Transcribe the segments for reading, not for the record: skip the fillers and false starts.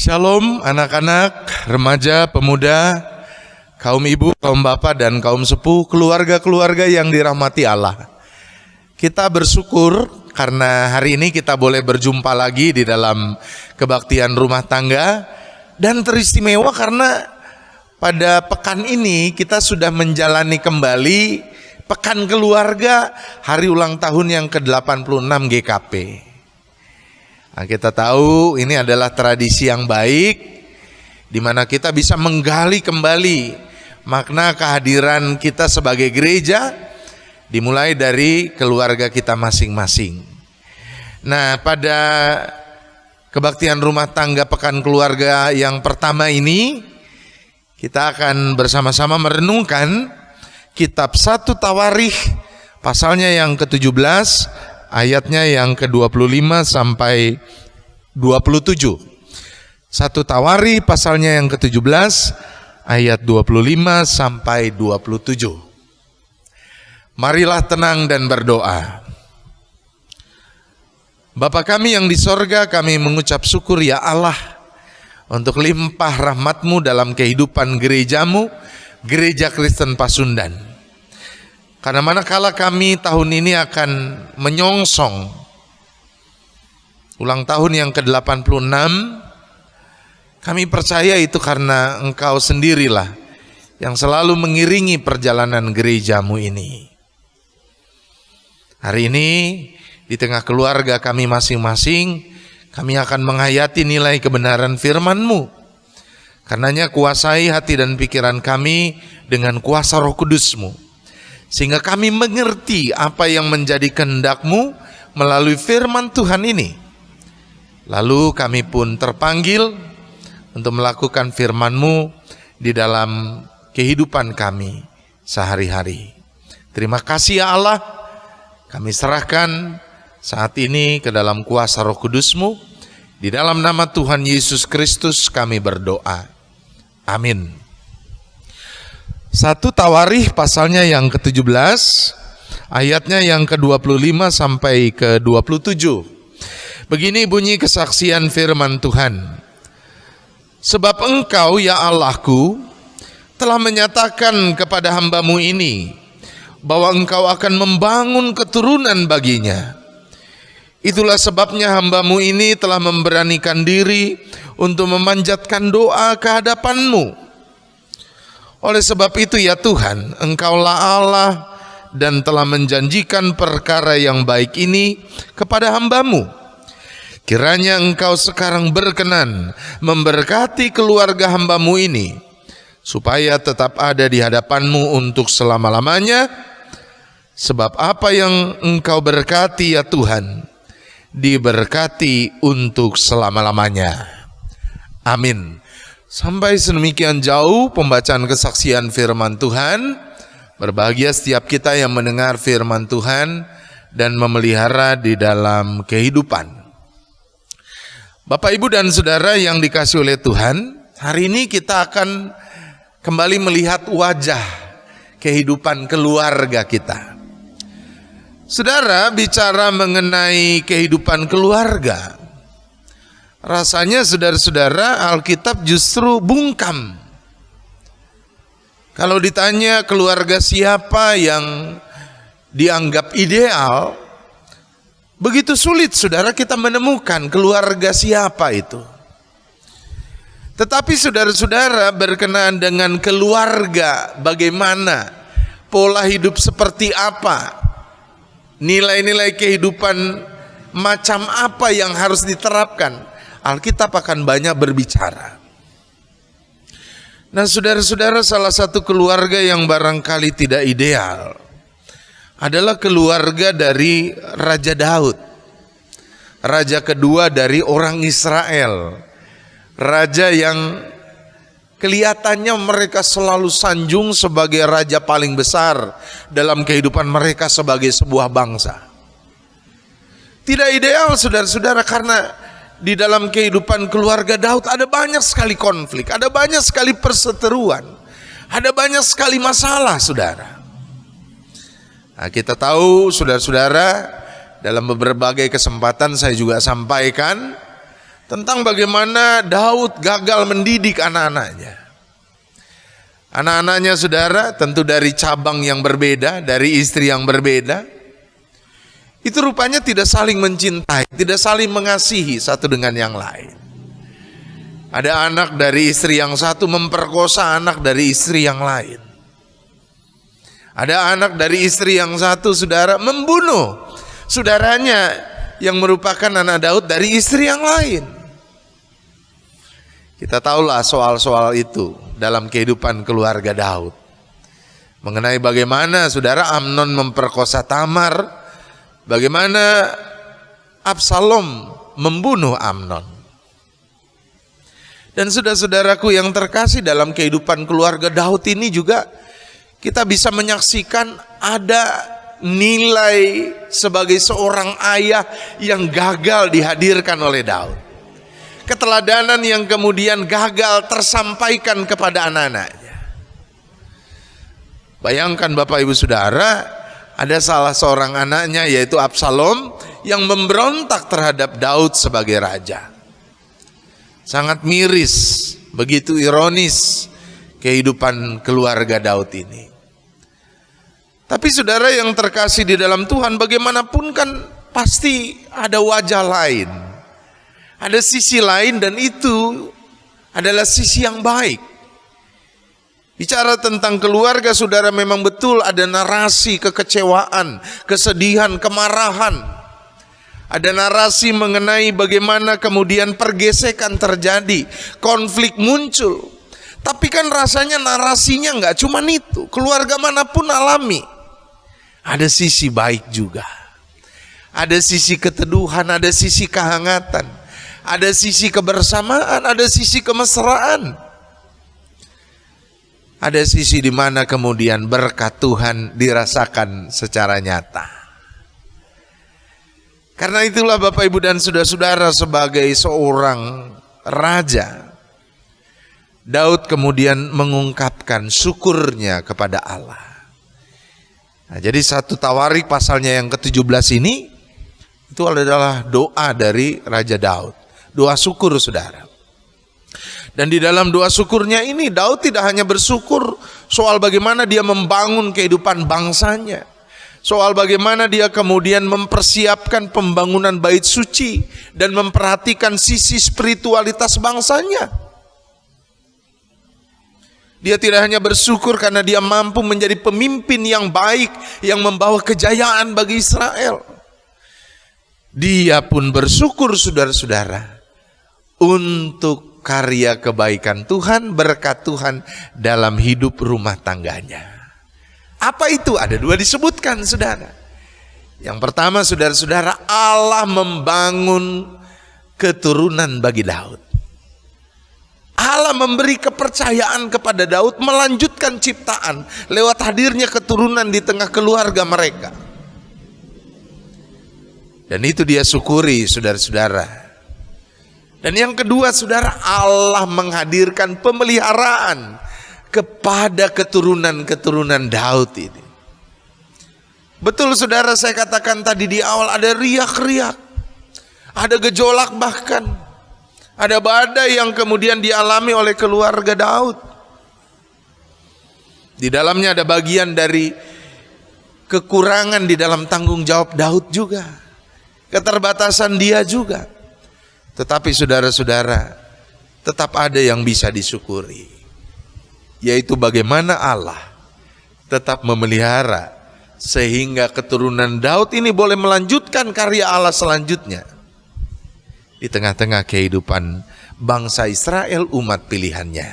Shalom anak-anak, remaja, pemuda, kaum ibu, kaum bapak, dan kaum sepuh, keluarga-keluarga yang dirahmati Allah. Kita bersyukur karena hari ini kita boleh berjumpa lagi di dalam kebaktian rumah tangga. Dan teristimewa karena pada pekan ini kita sudah menjalani kembali Pekan Keluarga hari ulang tahun yang ke-86 GKP. Nah, kita tahu ini adalah tradisi yang baik di mana kita bisa menggali kembali makna kehadiran kita sebagai gereja dimulai dari keluarga kita masing-masing. Nah, pada kebaktian rumah tangga Pekan Keluarga yang pertama ini kita akan bersama-sama merenungkan kitab 1 Tawarikh pasalnya yang ke-17 ayatnya yang ke-25 sampai 27. 1 Tawarikh pasalnya yang ke-17 ayat 25 sampai 27. Marilah tenang dan berdoa. Bapa kami yang di sorga, kami mengucap syukur ya Allah untuk limpah rahmat-Mu dalam kehidupan gereja-Mu, Gereja Kristen Pasundan. Karena manakala kami tahun ini akan menyongsong ulang tahun yang ke-86, kami percaya itu karena Engkau sendirilah yang selalu mengiringi perjalanan gereja-Mu ini. Hari ini di tengah keluarga kami masing-masing, kami akan menghayati nilai kebenaran firman-Mu. Karenanya kuasai hati dan pikiran kami dengan kuasa Roh Kudus-Mu, sehingga kami mengerti apa yang menjadi kehendak-Mu melalui firman Tuhan ini. Lalu kami pun terpanggil untuk melakukan firman-Mu di dalam kehidupan kami sehari-hari. Terima kasih ya Allah, kami serahkan saat ini ke dalam kuasa Roh Kudus-Mu. Di dalam nama Tuhan Yesus Kristus kami berdoa. Amin. 1 Tawarikh pasalnya yang ke-17 ayatnya yang ke-25 sampai ke-27. Begini bunyi kesaksian firman Tuhan. Sebab Engkau ya Allahku telah menyatakan kepada hamba-Mu ini bahwa Engkau akan membangun keturunan baginya. Itulah sebabnya hamba-Mu ini telah memberanikan diri untuk memanjatkan doa ke hadapan-Mu. Oleh sebab itu ya Tuhan, Engkaulah Allah dan telah menjanjikan perkara yang baik ini kepada hamba-Mu. Kiranya Engkau sekarang berkenan memberkati keluarga hamba-Mu ini, supaya tetap ada di hadapan-Mu untuk selama-lamanya. Sebab apa yang Engkau berkati ya Tuhan, diberkati untuk selama-lamanya. Amin. Sampai sedemikian jauh pembacaan kesaksian firman Tuhan. Berbahagia setiap kita yang mendengar firman Tuhan dan memelihara di dalam kehidupan. Bapak, Ibu, dan Saudara yang dikasihi oleh Tuhan, hari ini kita akan kembali melihat wajah kehidupan keluarga kita. Saudara, bicara mengenai kehidupan keluarga, rasanya saudara-saudara Alkitab justru bungkam. Kalau ditanya keluarga siapa yang dianggap ideal, begitu sulit saudara kita menemukan keluarga siapa itu. Tetapi saudara-saudara berkenaan dengan keluarga, bagaimana, pola hidup seperti apa, nilai-nilai kehidupan macam apa yang harus diterapkan, Alkitab akan banyak berbicara. Nah saudara-saudara, salah satu keluarga yang barangkali tidak ideal adalah keluarga dari Raja Daud, raja kedua dari orang Israel, raja yang kelihatannya mereka selalu sanjung sebagai raja paling besar dalam kehidupan mereka sebagai sebuah bangsa. Tidak ideal saudara-saudara, karena di dalam kehidupan keluarga Daud ada banyak sekali konflik, ada banyak sekali perseteruan, ada banyak sekali masalah saudara. Nah, kita tahu saudara-saudara, dalam berbagai kesempatan saya juga sampaikan tentang bagaimana Daud gagal mendidik anak-anaknya. Anak-anaknya saudara tentu dari cabang yang berbeda, dari istri yang berbeda. Itu rupanya tidak saling mencintai, tidak saling mengasihi satu dengan yang lain. Ada anak dari istri yang satu memperkosa anak dari istri yang lain. Ada anak dari istri yang satu saudara membunuh saudaranya yang merupakan anak Daud dari istri yang lain. Kita tahulah soal-soal itu dalam kehidupan keluarga Daud. Mengenai bagaimana saudara Amnon memperkosa Tamar, bagaimana Absalom membunuh Amnon. Dan saudara-saudaraku yang terkasih, dalam kehidupan keluarga Daud ini juga kita bisa menyaksikan ada nilai sebagai seorang ayah yang gagal dihadirkan oleh Daud. Keteladanan yang kemudian gagal tersampaikan kepada anak-anaknya. Bayangkan Bapak Ibu Saudara, ada salah seorang anaknya yaitu Absalom yang memberontak terhadap Daud sebagai raja. Sangat miris, begitu ironis kehidupan keluarga Daud ini. Tapi saudara yang terkasih di dalam Tuhan, bagaimanapun kan pasti ada wajah lain. Ada sisi lain, dan itu adalah sisi yang baik. Bicara tentang keluarga saudara, memang betul ada narasi kekecewaan, kesedihan, kemarahan. Ada narasi mengenai bagaimana kemudian pergesekan terjadi, konflik muncul. Tapi kan rasanya narasinya nggak cuma itu. Keluarga manapun alami. Ada sisi baik juga. Ada sisi keteduhan, ada sisi kehangatan. Ada sisi kebersamaan, ada sisi kemesraan. Ada sisi di mana kemudian berkat Tuhan dirasakan secara nyata. Karena itulah Bapak Ibu dan saudara-saudara, sebagai seorang raja, Daud kemudian mengungkapkan syukurnya kepada Allah. Nah, jadi 1 Tawarik pasalnya yang ke-17 ini itu adalah doa dari Raja Daud. Doa syukur saudara. Dan di dalam doa syukurnya ini Daud tidak hanya bersyukur soal bagaimana dia membangun kehidupan bangsanya, soal bagaimana dia kemudian mempersiapkan pembangunan bait suci dan memperhatikan sisi spiritualitas bangsanya. Dia tidak hanya bersyukur karena dia mampu menjadi pemimpin yang baik yang membawa kejayaan bagi Israel. Dia pun bersyukur saudara-saudara untuk karya kebaikan Tuhan, berkat Tuhan dalam hidup rumah tangganya. Apa itu? Ada 2 disebutkan saudara. Yang pertama saudara-saudara, Allah membangun keturunan bagi Daud. Allah memberi kepercayaan kepada Daud melanjutkan ciptaan lewat hadirnya keturunan di tengah keluarga mereka. Dan itu dia syukuri saudara-saudara. Dan yang kedua saudara, Allah menghadirkan pemeliharaan kepada keturunan-keturunan Daud ini. Betul saudara, saya katakan tadi di awal, ada riak-riak, ada gejolak, bahkan ada badai yang kemudian dialami oleh keluarga Daud. Di dalamnya ada bagian dari kekurangan di dalam tanggung jawab Daud juga, keterbatasan dia juga. Tetapi saudara-saudara, tetap ada yang bisa disyukuri, yaitu bagaimana Allah tetap memelihara sehingga keturunan Daud ini boleh melanjutkan karya Allah selanjutnya di tengah-tengah kehidupan bangsa Israel, umat pilihannya.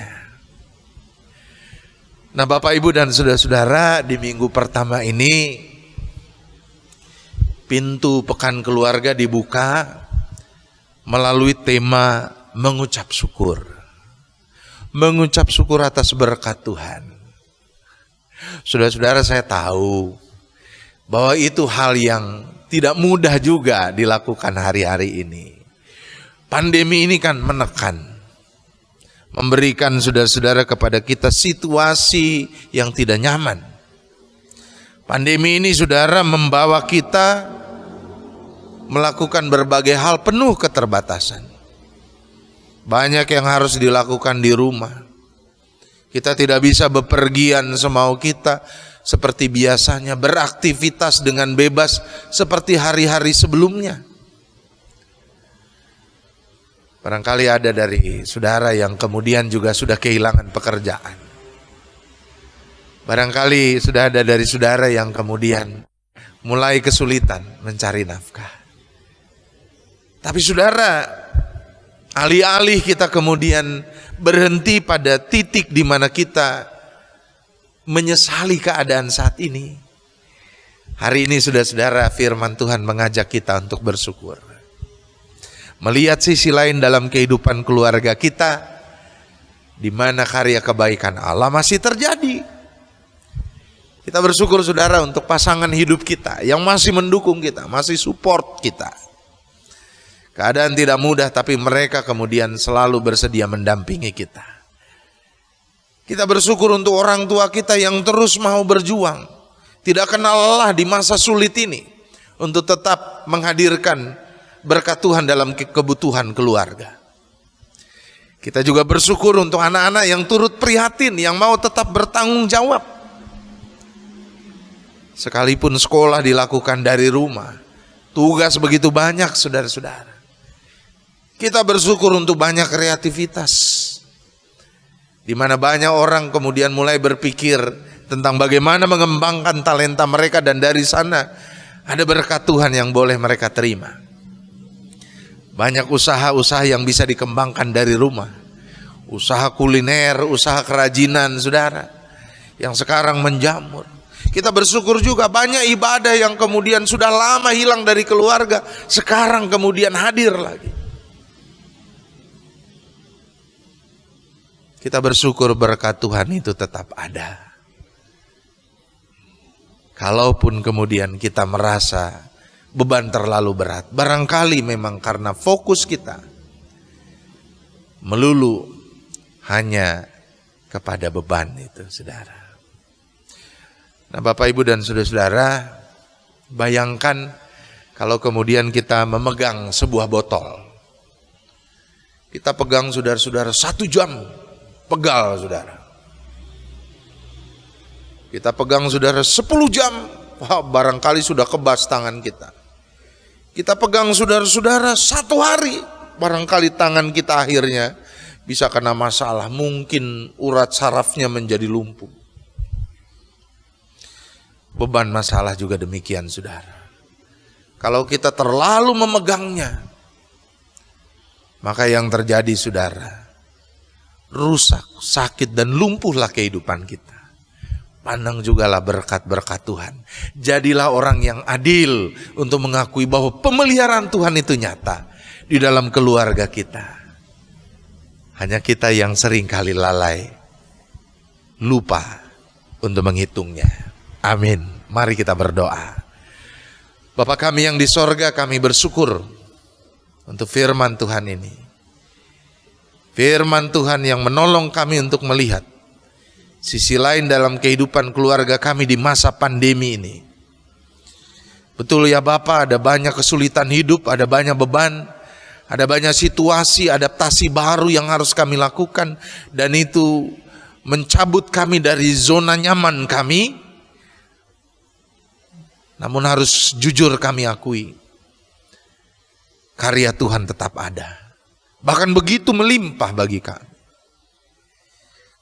Nah Bapak Ibu dan saudara-saudara, di minggu pertama ini pintu pekan keluarga dibuka melalui tema mengucap syukur. Mengucap syukur atas berkat Tuhan. Saudara-saudara, saya tahu bahwa itu hal yang tidak mudah juga dilakukan hari-hari ini. Pandemi ini kan menekan, memberikan saudara-saudara kepada kita situasi yang tidak nyaman. Pandemi ini saudara membawa kita melakukan berbagai hal penuh keterbatasan. Banyak yang harus dilakukan di rumah. Kita tidak bisa bepergian semau kita seperti biasanya, beraktivitas dengan bebas seperti hari-hari sebelumnya. Barangkali ada dari saudara yang kemudian juga sudah kehilangan pekerjaan. Barangkali sudah ada dari saudara yang kemudian mulai kesulitan mencari nafkah. Tapi saudara, alih-alih kita kemudian berhenti pada titik di mana kita menyesali keadaan saat ini, hari ini saudara-saudara, firman Tuhan mengajak kita untuk bersyukur. Melihat sisi lain dalam kehidupan keluarga kita, di mana karya kebaikan Allah masih terjadi. Kita bersyukur saudara untuk pasangan hidup kita yang masih mendukung kita, masih support kita. Keadaan tidak mudah, tapi mereka kemudian selalu bersedia mendampingi kita. Kita bersyukur untuk orang tua kita yang terus mau berjuang, tidak kenal lelah di masa sulit ini, untuk tetap menghadirkan berkat Tuhan dalam kebutuhan keluarga. Kita juga bersyukur untuk anak-anak yang turut prihatin, yang mau tetap bertanggung jawab. Sekalipun sekolah dilakukan dari rumah, tugas begitu banyak saudara-saudara. Kita bersyukur untuk banyak kreativitas, di mana banyak orang kemudian mulai berpikir tentang bagaimana mengembangkan talenta mereka, dan dari sana ada berkat Tuhan yang boleh mereka terima. Banyak usaha-usaha yang bisa dikembangkan dari rumah. Usaha kuliner, usaha kerajinan saudara, yang sekarang menjamur. Kita bersyukur juga banyak ibadah yang kemudian sudah lama hilang dari keluarga, sekarang kemudian hadir lagi. Kita bersyukur berkat Tuhan itu tetap ada. Kalaupun kemudian kita merasa beban terlalu berat, barangkali memang karena fokus kita melulu hanya kepada beban itu saudara. Nah Bapak Ibu dan saudara-saudara, bayangkan kalau kemudian kita memegang sebuah botol. Kita pegang saudara-saudara 1 jam, pegal saudara. Kita pegang saudara 10 jam, wah, barangkali sudah kebas tangan kita. Kita pegang saudara-saudara 1 hari, barangkali tangan kita akhirnya bisa kena masalah, mungkin urat sarafnya menjadi lumpuh. Beban masalah juga demikian saudara. Kalau kita terlalu memegangnya, maka yang terjadi saudara, rusak, sakit dan lumpuhlah kehidupan kita. Pandang jugalah berkat-berkat Tuhan. Jadilah orang yang adil untuk mengakui bahwa pemeliharaan Tuhan itu nyata di dalam keluarga kita. Hanya kita yang sering kali lalai, lupa untuk menghitungnya. Amin. Mari kita berdoa. Bapa kami yang di sorga, kami bersyukur untuk firman Tuhan ini. Firman Tuhan yang menolong kami untuk melihat sisi lain dalam kehidupan keluarga kami di masa pandemi ini. Betul ya Bapak, ada banyak kesulitan hidup, ada banyak beban, ada banyak situasi, adaptasi baru yang harus kami lakukan, dan itu mencabut kami dari zona nyaman kami. Namun harus jujur kami akui, karya Tuhan tetap ada, bahkan begitu melimpah bagi kami.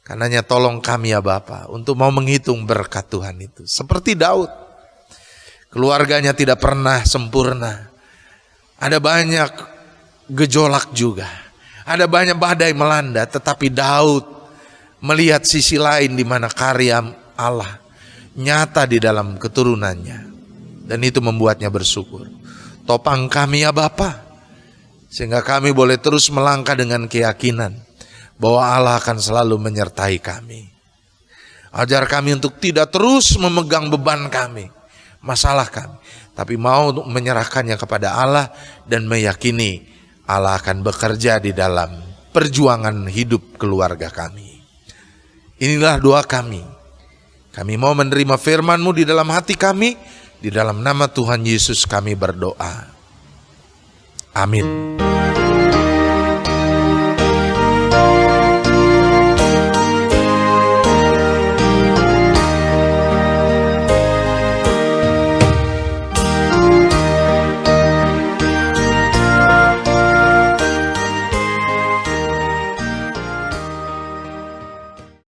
Karenanya tolong kami ya Bapa untuk mau menghitung berkat Tuhan itu. Seperti Daud, keluarganya tidak pernah sempurna. Ada banyak gejolak juga. Ada banyak badai melanda, tetapi Daud melihat sisi lain di mana karya Allah nyata di dalam keturunannya. Dan itu membuatnya bersyukur. Topang kami ya Bapa, sehingga kami boleh terus melangkah dengan keyakinan bahwa Allah akan selalu menyertai kami. Ajar kami untuk tidak terus memegang beban kami, masalah kami, tapi mau menyerahkannya kepada Allah dan meyakini Allah akan bekerja di dalam perjuangan hidup keluarga kami. Inilah doa kami. Kami mau menerima firman-Mu di dalam hati kami. Di dalam nama Tuhan Yesus kami berdoa. Amin.